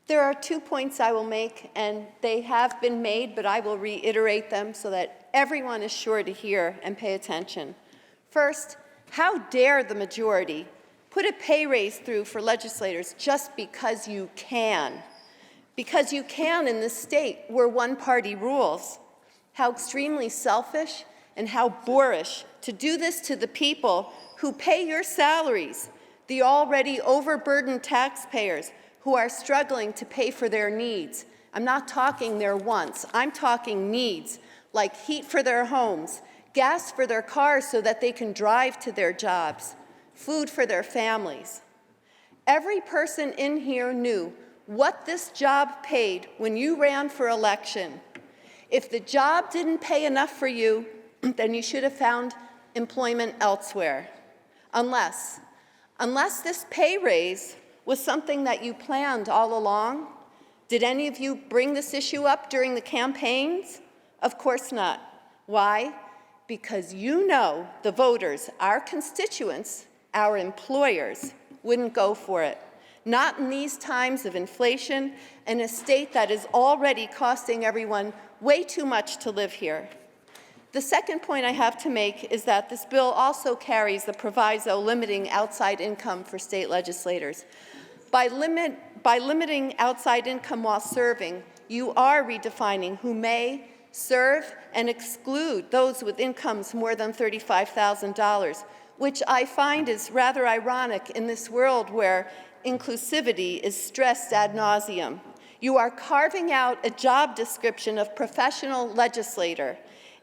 There are 2 points I will make, and they have been made, but I will reiterate them so that everyone is sure to hear and pay attention. First, how dare the majority put a pay raise through for legislators just because you can? Because you can in this state where one party rules. How extremely selfish and how boorish to do this to the people who pay your salaries, the already overburdened taxpayers who are struggling to pay for their needs. I'm not talking their wants, I'm talking needs, like heat for their homes, gas for their cars so that they can drive to their jobs, food for their families. Every person in here knew what this job paid when you ran for election. If the job didn't pay enough for you, then you should have found employment elsewhere. Unless this pay raise was something that you planned all along. Did any of you bring this issue up during the campaigns? Of course not. Why? Because you know the voters, our constituents, our employers, wouldn't go for it. Not in these times of inflation in a state that is already costing everyone way too much to live here. The second point I have to make is that this bill also carries the proviso limiting outside income for state legislators. By limiting outside income while serving, you are redefining who may serve and exclude those with incomes more than $35,000, which I find is rather ironic in this world where inclusivity is stressed ad nauseum. You are carving out a job description of professional legislator.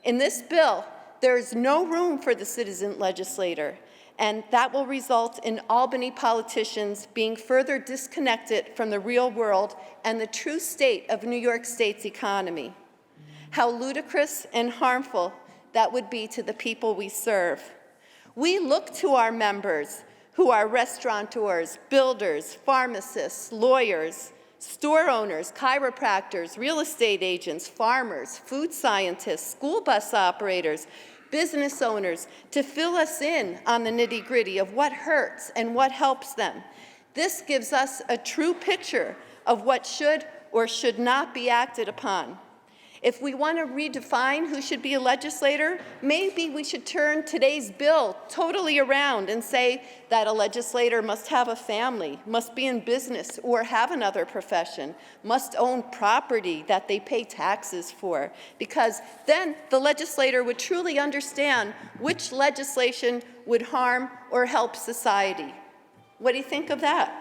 In this bill, there is no room for the citizen legislator, and that will result in Albany politicians being further disconnected from the real world and the true state of New York State's economy. How ludicrous and harmful that would be to the people we serve. We look to our members, who are restaurateurs, builders, pharmacists, lawyers, store owners, chiropractors, real estate agents, farmers, food scientists, school bus operators, business owners, to fill us in on the nitty-gritty of what hurts and what helps them. This gives us a true picture of what should or should not be acted upon. If we want to redefine who should be a legislator, maybe we should turn today's bill totally around and say that a legislator must have a family, must be in business or have another profession, must own property that they pay taxes for, because then the legislator would truly understand which legislation would harm or help society. What do you think of that?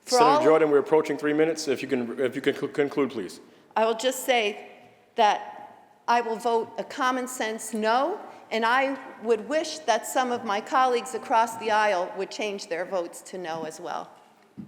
Senator Jordan, we're approaching 3 minutes. If you can conclude, please. I will just say that I will vote a common sense no, and I would wish that some of my colleagues across the aisle would change their votes to no as well.